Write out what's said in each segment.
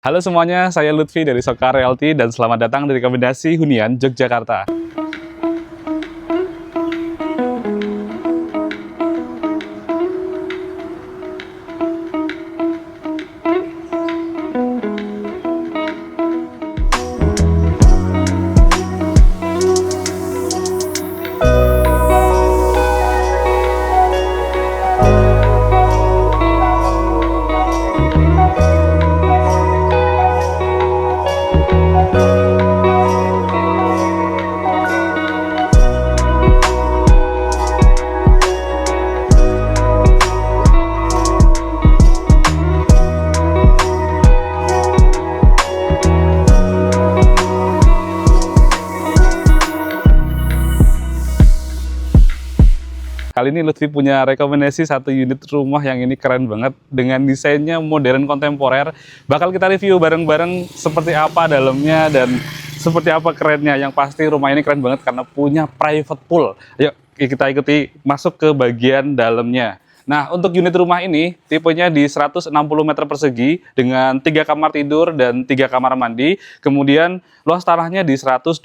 Halo semuanya, saya Lutfi dari Soka Realty dan selamat datang di rekomendasi hunian Yogyakarta. Kali ini Lutfi punya rekomendasi satu unit rumah yang ini keren banget dengan desainnya modern kontemporer. Bakal kita review bareng-bareng seperti apa dalamnya dan seperti apa kerennya. Yang pasti rumah ini keren banget karena punya private pool. Yuk kita ikuti masuk ke bagian dalamnya. Nah, untuk unit rumah ini tipenya di 160 meter persegi dengan 3 kamar tidur dan 3 kamar mandi. Kemudian luas tanahnya di 125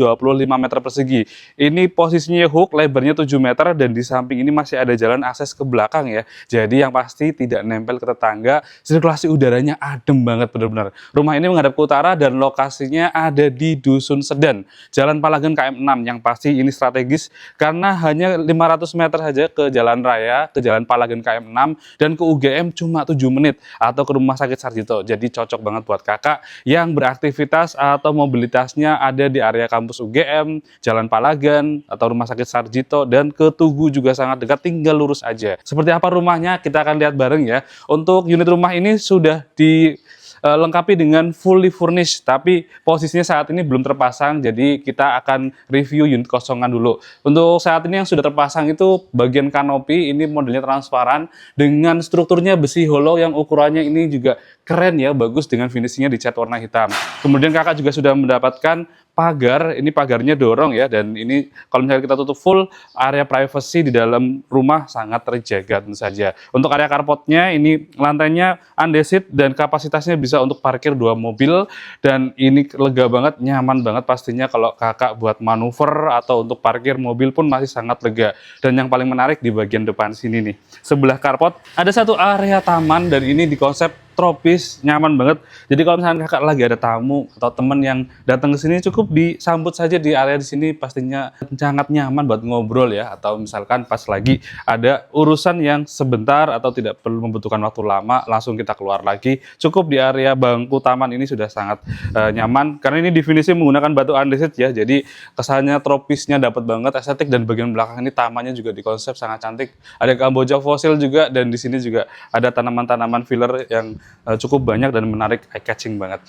meter persegi. Ini posisinya hook, lebarnya 7 meter dan di samping ini masih ada jalan akses ke belakang ya. Jadi yang pasti tidak nempel ke tetangga, sirkulasi udaranya adem banget benar-benar. Rumah ini menghadap ke utara dan lokasinya ada di Dusun Sedan, Jalan Palagan KM6. Yang pasti ini strategis karena hanya 500 meter saja ke jalan raya, ke Jalan Palagan KM6 dan ke UGM cuma 7 menit atau ke Rumah Sakit Sarjito. Jadi cocok banget buat kakak yang beraktivitas atau mobilitasnya ada di area kampus UGM, Jalan Palagan atau Rumah Sakit Sarjito, dan ke Tugu juga sangat dekat, tinggal lurus aja. Seperti apa rumahnya kita akan lihat bareng ya. Untuk unit rumah ini sudah dilengkapi dengan fully furnished, tapi posisinya saat ini belum terpasang, jadi kita akan review unit kosongan dulu. Untuk saat ini yang sudah terpasang itu bagian kanopi, ini modelnya transparan dengan strukturnya besi hollow yang ukurannya ini juga keren ya, bagus dengan finishingnya dicat warna hitam. Kemudian kakak juga sudah mendapatkan pagar, ini pagarnya dorong ya, dan ini kalau misalnya kita tutup full, area privacy di dalam rumah sangat terjaga tentu saja. Untuk area carportnya ini lantainya undesit dan kapasitasnya bisa untuk parkir 2 mobil, dan ini lega banget, nyaman banget pastinya kalau kakak buat manuver atau untuk parkir mobil pun masih sangat lega. Dan yang paling menarik di bagian depan sini nih, sebelah carport ada satu area taman dan ini di konsep tropis, nyaman banget. Jadi kalau misalnya kakak lagi ada tamu atau teman yang datang ke sini, cukup disambut saja di area di sini, pastinya sangat nyaman buat ngobrol ya. Atau misalkan pas lagi ada urusan yang sebentar atau tidak perlu membutuhkan waktu lama, langsung kita keluar lagi. Cukup di area bangku taman ini sudah sangat nyaman karena ini definisi menggunakan batu andesit ya. Jadi kesannya tropisnya dapat banget, estetik, dan bagian belakang ini tamannya juga dikonsep sangat cantik. Ada kamboja fosil juga, dan di sini juga ada tanaman-tanaman filler yang cukup banyak dan menarik, eye catching banget.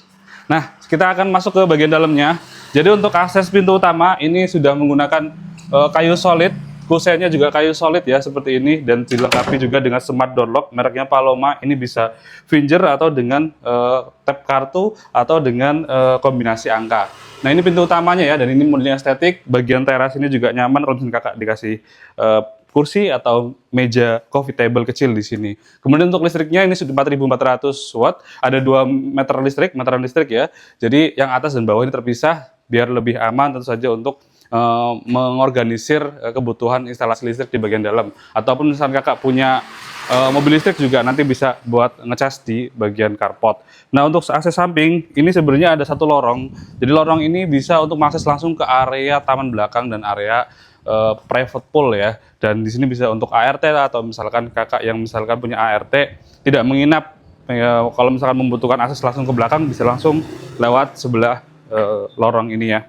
Nah, kita akan masuk ke bagian dalamnya. Jadi untuk akses pintu utama ini sudah menggunakan kayu solid, kusennya juga kayu solid ya seperti ini, dan dilengkapi juga dengan smart door lock mereknya Paloma. Ini bisa finger atau dengan tap kartu atau dengan kombinasi angka. Nah, ini pintu utamanya ya, dan ini modelnya estetik. Bagian teras ini juga nyaman kalau misalnya kakak dikasih kursi atau meja coffee table kecil di sini. Kemudian untuk listriknya ini sudah 4.400 watt, ada 2 meteran listrik ya. Jadi yang atas dan bawah ini terpisah biar lebih aman tentu saja untuk mengorganisir kebutuhan instalasi listrik di bagian dalam. Ataupun misalnya kakak punya mobil listrik juga nanti bisa buat ngecas di bagian carport. Nah, untuk akses samping ini sebenarnya ada satu lorong. Jadi lorong ini bisa untuk mengakses langsung ke area taman belakang dan area private pool ya. Dan di sini bisa untuk ART atau misalkan kakak yang misalkan punya ART tidak menginap ya, kalau misalkan membutuhkan akses langsung ke belakang bisa langsung lewat sebelah lorong ini ya.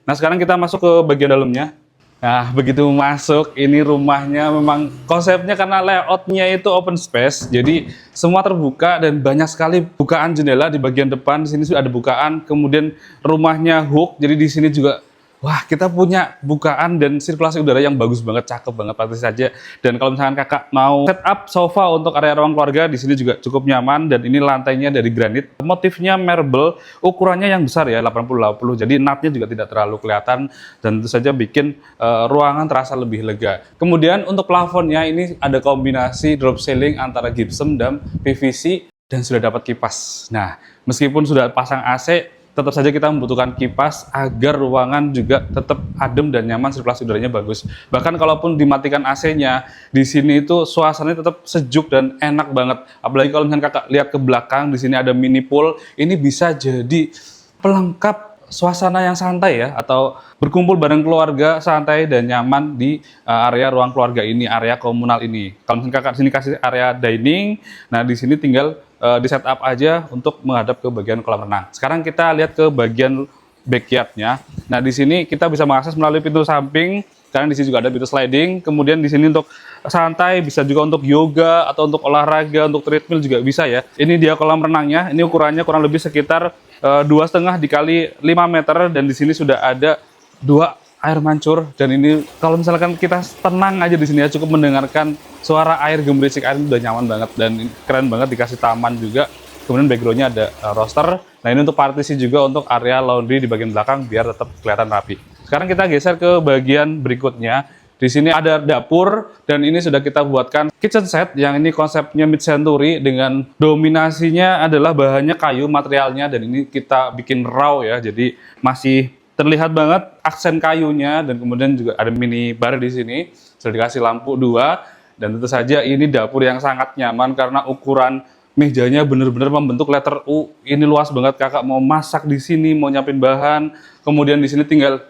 Nah, sekarang kita masuk ke bagian dalamnya. Nah, begitu masuk, ini rumahnya memang konsepnya karena layoutnya itu open space, jadi semua terbuka dan banyak sekali bukaan jendela di bagian depan. Di sini sudah ada bukaan, kemudian rumahnya hook, jadi di sini juga wah, kita punya bukaan dan sirkulasi udara yang bagus banget, cakep banget pasti saja. Dan kalau misalkan kakak mau setup sofa untuk area ruang keluarga, di sini juga cukup nyaman, dan ini lantainya dari granit. Motifnya marble, ukurannya yang besar ya, 80-80. Jadi nutnya juga tidak terlalu kelihatan dan tentu saja bikin ruangan terasa lebih lega. Kemudian untuk plafonnya ini ada kombinasi drop ceiling antara gypsum dan PVC. dan sudah dapat kipas. Nah, meskipun sudah pasang AC, tetap saja kita membutuhkan kipas agar ruangan juga tetap adem dan nyaman, sirkulasi udaranya bagus. Bahkan kalaupun dimatikan AC-nya, di sini itu suasananya tetap sejuk dan enak banget. Apalagi kalau misalkan kakak lihat ke belakang, di sini ada mini pool, ini bisa jadi pelengkap suasana yang santai ya, atau berkumpul bareng keluarga santai dan nyaman di area ruang keluarga ini, area komunal ini. Kalau misalnya kakak sini kasih area dining, nah di sini tinggal di setup aja untuk menghadap ke bagian kolam renang. Sekarang kita lihat ke bagian backyardnya. Nah di sini kita bisa mengakses melalui pintu samping, karena di sini juga ada pintu sliding. Kemudian di sini untuk santai, bisa juga untuk yoga atau untuk olahraga, untuk treadmill juga bisa ya. Ini dia kolam renangnya. Ini ukurannya kurang lebih sekitar 2,5 dikali 5 meter, dan di sini sudah ada 2 air mancur. Dan ini kalau misalkan kita tenang aja di sini ya, cukup mendengarkan suara air, gemericik air, udah nyaman banget dan keren banget. Dikasih taman juga. Kemudian backgroundnya ada roster. Nah ini untuk partisi juga untuk area laundry di bagian belakang biar tetap kelihatan rapi. Sekarang kita geser ke bagian berikutnya. Di sini ada dapur, dan ini sudah kita buatkan kitchen set yang ini konsepnya mid century dengan dominasinya adalah bahannya kayu materialnya, dan ini kita bikin raw ya, jadi masih terlihat banget aksen kayunya. Dan kemudian juga ada mini bar di sini, sudah dikasih lampu 2, dan tentu saja ini dapur yang sangat nyaman karena ukuran mejanya benar-benar membentuk letter U. Ini luas banget, kakak mau masak di sini, mau nyiapin bahan, kemudian di sini tinggal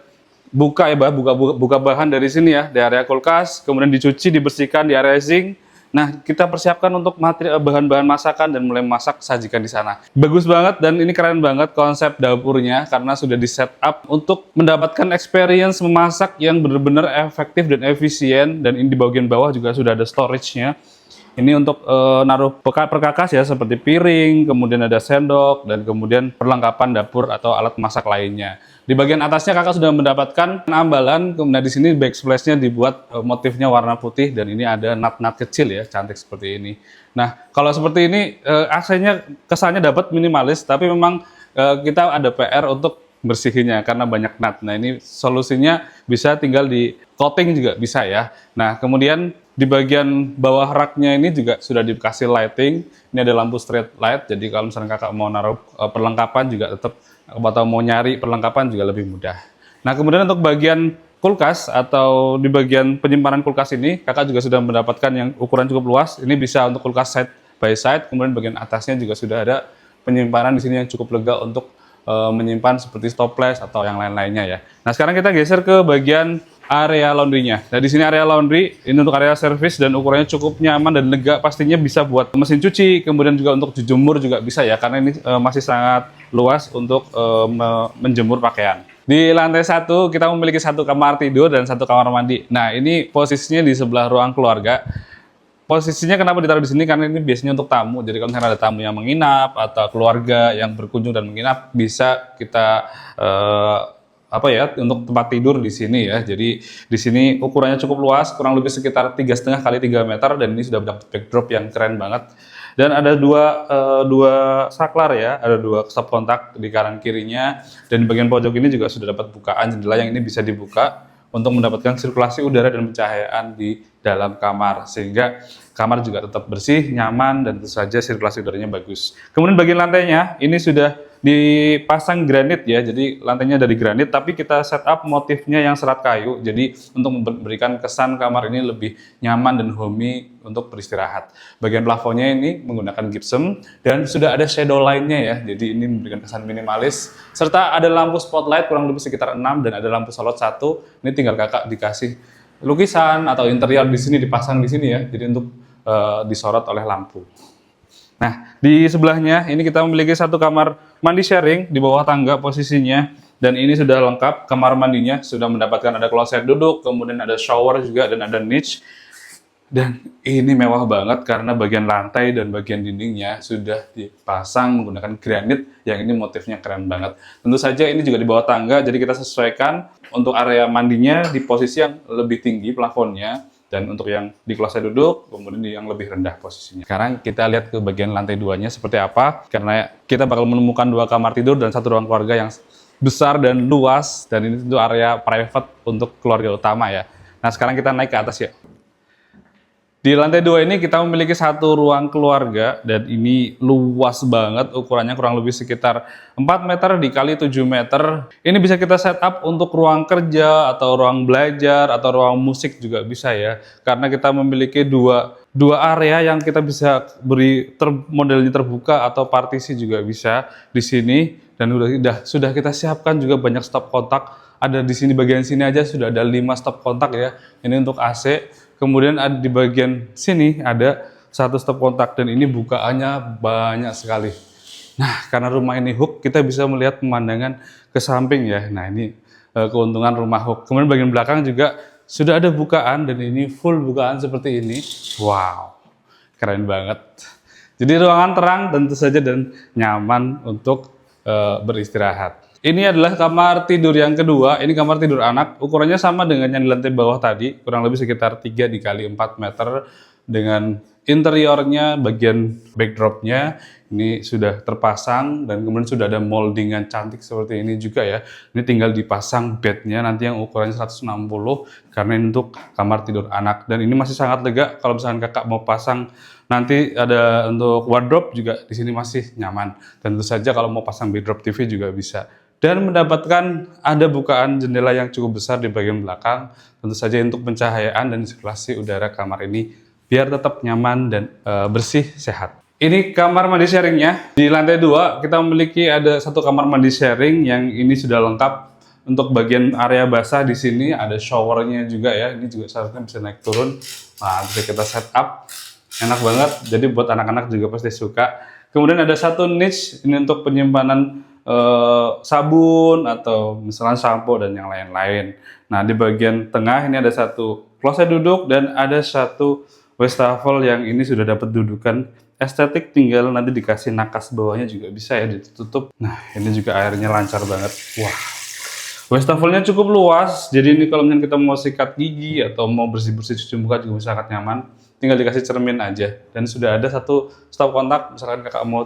buka ya, buka bahan dari sini ya, di area kulkas, kemudian dicuci, dibersihkan di area sink. Nah, kita persiapkan untuk bahan-bahan masakan dan mulai masak, sajikan di sana. Bagus banget, dan ini keren banget konsep dapurnya karena sudah di setup untuk mendapatkan experience memasak yang benar-benar efektif dan efisien. Dan ini di bagian bawah juga sudah ada storage-nya. Ini untuk naruh perkakas ya, seperti piring, kemudian ada sendok, dan kemudian perlengkapan dapur atau alat masak lainnya. Di bagian atasnya kakak sudah mendapatkan ambalan, kemudian di sini backsplash-nya dibuat motifnya warna putih, dan ini ada nut-nut kecil ya, cantik seperti ini. Nah, kalau seperti ini AC-nya kesannya dapat minimalis, tapi memang kita ada PR untuk bersihinnya karena banyak nut. Nah, ini solusinya bisa tinggal di coating juga bisa ya. Nah, kemudian di bagian bawah raknya ini juga sudah dikasih lighting. Ini ada lampu street light, jadi kalau misalnya kakak mau naruh perlengkapan juga tetap, atau mau nyari perlengkapan juga lebih mudah. Nah, kemudian untuk bagian kulkas atau di bagian penyimpanan kulkas ini, kakak juga sudah mendapatkan yang ukuran cukup luas. Ini bisa untuk kulkas side by side, kemudian bagian atasnya juga sudah ada penyimpanan di sini yang cukup lega untuk menyimpan seperti toples atau yang lain-lainnya ya. Nah, sekarang kita geser ke bagian area laundry-nya. Nah, di sini area laundry, ini untuk area servis dan ukurannya cukup nyaman dan lega, pastinya bisa buat mesin cuci, kemudian juga untuk dijemur juga bisa ya, karena ini masih sangat luas untuk menjemur pakaian. Di lantai 1 kita memiliki 1 kamar tidur dan 1 kamar mandi. Nah, ini posisinya di sebelah ruang keluarga. Posisinya kenapa ditaruh di sini? Karena ini biasanya untuk tamu. Jadi kalau misalnya ada tamu yang menginap atau keluarga yang berkunjung dan menginap, bisa kita untuk tempat tidur di sini ya. Jadi di sini ukurannya cukup luas, kurang lebih sekitar 3,5 kali 3 meter, dan ini sudah mendapat backdrop yang keren banget. Dan ada dua saklar ya, ada 2 stop kontak di kanan kirinya, dan di bagian pojok ini juga sudah dapat bukaan jendela yang ini bisa dibuka untuk mendapatkan sirkulasi udara dan pencahayaan di dalam kamar, sehingga kamar juga tetap bersih, nyaman, dan tentu saja sirkulasi udaranya bagus. Kemudian bagian lantainya ini sudah dipasang granit ya, jadi lantainya dari granit, tapi kita setup motifnya yang serat kayu, jadi untuk memberikan kesan kamar ini lebih nyaman dan homey untuk beristirahat. Bagian plafonnya ini menggunakan gypsum, dan sudah ada shadow line-nya ya, jadi ini memberikan kesan minimalis, serta ada lampu spotlight kurang lebih sekitar 6, dan ada lampu sorot 1. Ini tinggal kakak dikasih lukisan atau interior di sini, dipasang di sini ya, jadi untuk disorot oleh lampu. Nah, di sebelahnya ini kita memiliki 1 kamar mandi sharing di bawah tangga posisinya, dan ini sudah lengkap kamar mandinya, sudah mendapatkan ada kloset duduk, kemudian ada shower juga, dan ada niche. Dan ini mewah banget karena bagian lantai dan bagian dindingnya sudah dipasang menggunakan granit yang ini motifnya keren banget. Tentu saja ini juga di bawah tangga, jadi kita sesuaikan untuk area mandinya di posisi yang lebih tinggi plafonnya, dan untuk yang di kloset duduk, kemudian yang lebih rendah posisinya. Sekarang kita lihat ke bagian lantai 2-nya seperti apa, karena kita bakal menemukan 2 kamar tidur dan 1 ruang keluarga yang besar dan luas, dan ini tentu area private untuk keluarga utama ya. Nah, sekarang kita naik ke atas ya. Di lantai 2 ini kita memiliki satu ruang keluarga dan ini luas banget, ukurannya kurang lebih sekitar 4 meter dikali 7 meter. Ini bisa kita setup untuk ruang kerja atau ruang belajar atau ruang musik juga bisa ya. Karena kita memiliki dua area yang kita bisa beri modelnya terbuka atau partisi juga bisa di sini, dan sudah kita siapkan juga banyak stop kontak. Ada di sini bagian sini aja sudah ada 5 stop kontak ya. Ini untuk AC. Kemudian ada di bagian sini ada satu stop kontak dan ini bukaannya banyak sekali. Nah, karena rumah ini hook, kita bisa melihat pemandangan ke samping ya. Nah, ini keuntungan rumah hook. Kemudian bagian belakang juga sudah ada bukaan dan ini full bukaan seperti ini. Wow, keren banget. Jadi ruangan terang tentu saja dan nyaman untuk beristirahat. Ini adalah kamar tidur yang kedua. Ini kamar tidur anak. Ukurannya sama dengan yang di lantai bawah tadi, kurang lebih sekitar 3 dikali 4 meter. Dengan interiornya, bagian backdropnya ini sudah terpasang dan kemudian sudah ada moldingan cantik seperti ini juga ya. Ini tinggal dipasang bednya nanti yang ukurannya 160 karena ini untuk kamar tidur anak. Dan ini masih sangat lega kalau misalkan kakak mau pasang. Nanti ada untuk wardrobe juga di sini masih nyaman. Tentu saja kalau mau pasang backdrop TV juga bisa. Dan mendapatkan ada bukaan jendela yang cukup besar di bagian belakang, tentu saja untuk pencahayaan dan sirkulasi udara kamar ini biar tetap nyaman dan bersih, sehat. Ini kamar mandi sharingnya. Di lantai 2 kita memiliki ada satu kamar mandi sharing yang ini sudah lengkap. Untuk bagian area basah di sini ada showernya juga ya. Ini juga seharusnya bisa naik turun. Nah, bisa kita setup. Enak banget. Jadi buat anak-anak juga pasti suka. Kemudian ada satu niche ini untuk penyimpanan sabun atau misalnya sampo dan yang lain-lain. Nah, di bagian tengah ini ada satu kloset duduk dan ada satu wastafel yang ini sudah dapat dudukan estetik, tinggal nanti dikasih nakas bawahnya juga bisa ya ditutup. Nah, ini juga airnya lancar banget. Wah, wastafelnya cukup luas, jadi ini kalau misalnya kita mau sikat gigi atau mau bersih-bersih cuci muka juga sangat nyaman. Tinggal dikasih cermin aja dan sudah ada satu stop kontak misalkan kakak mau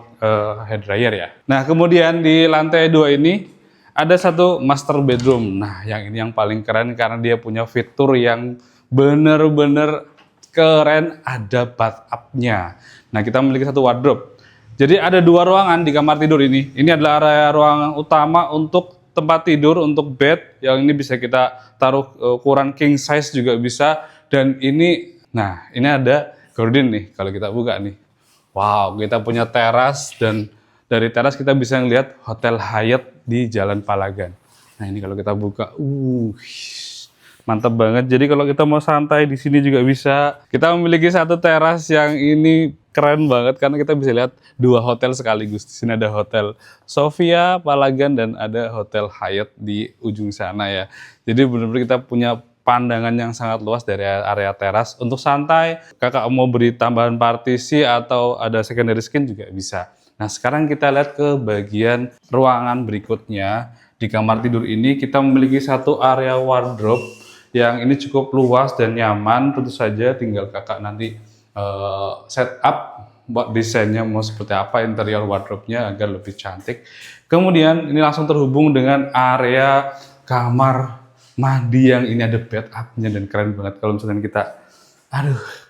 hair dryer ya. Nah, kemudian di lantai 2 ini ada satu master bedroom. Nah, yang ini yang paling keren karena dia punya fitur yang bener-bener keren, ada bathtub-nya. Nah, kita memiliki satu wardrobe. Jadi ada 2 ruangan di kamar tidur ini. Ini adalah area ruangan utama untuk tempat tidur, untuk bed yang ini bisa kita taruh ukuran king size juga bisa. Dan ini, nah ini ada gorden nih kalau kita buka nih. Wow, kita punya teras dan dari teras kita bisa ngelihat Hotel Hyatt di Jalan Palagan. Nah, ini kalau kita buka, mantap banget. Jadi kalau kita mau santai di sini juga bisa. Kita memiliki satu teras yang ini keren banget karena kita bisa lihat 2 hotel sekaligus. Di sini ada Hotel Sofia, Palagan, dan ada Hotel Hyatt di ujung sana ya. Jadi benar-benar kita punya pandangan yang sangat luas dari area teras untuk santai. Kakak mau beri tambahan partisi atau ada secondary skin juga bisa. Nah, sekarang kita lihat ke bagian ruangan berikutnya. Di kamar tidur ini kita memiliki satu area wardrobe yang ini cukup luas dan nyaman. Tentu saja tinggal kakak nanti setup buat desainnya mau seperti apa interior wardrobe-nya agar lebih cantik. Kemudian ini langsung terhubung dengan area kamar mandi yang ini ada bed up-nya dan keren banget kalau misalnya kita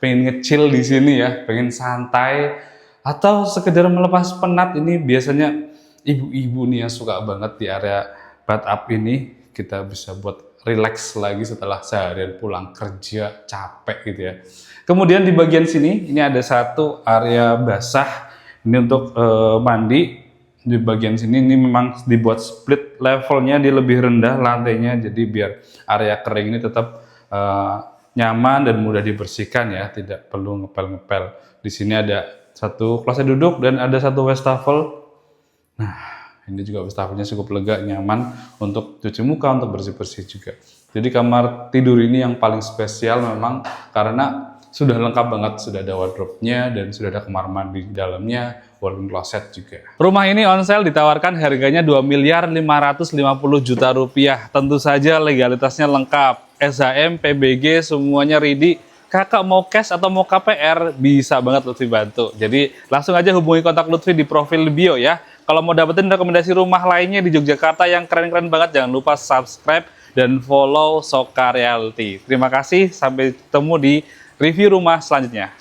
pengen nge-chill di sini ya, pengen santai atau sekedar melepas penat. Ini biasanya ibu-ibu nih yang suka banget di area bed up ini, kita bisa buat relax lagi setelah seharian pulang kerja capek gitu ya. Kemudian di bagian sini ini ada satu area basah ini untuk mandi. Di bagian sini ini memang dibuat split levelnya, dia lebih rendah lantainya, jadi biar area kering ini tetap nyaman dan mudah dibersihkan ya, tidak perlu ngepel-ngepel. Di sini ada satu kloset duduk dan ada satu wastafel. Nah, ini juga wastafelnya cukup lega, nyaman untuk cuci muka, untuk bersih-bersih juga. Jadi kamar tidur ini yang paling spesial memang karena sudah lengkap banget, sudah ada wardrobe-nya dan sudah ada kamar mandi di dalamnya, walk-in closet juga. Rumah ini on sale ditawarkan harganya 2.550 juta rupiah. Tentu saja legalitasnya lengkap, SHM, PBG semuanya ready. Kakak mau cash atau mau KPR bisa banget Lutfi bantu. Jadi langsung aja hubungi kontak Lutfi di profil bio ya. Kalau mau dapetin rekomendasi rumah lainnya di Yogyakarta yang keren-keren banget, jangan lupa subscribe dan follow Soka Realty. Terima kasih, sampai ketemu di review rumah selanjutnya.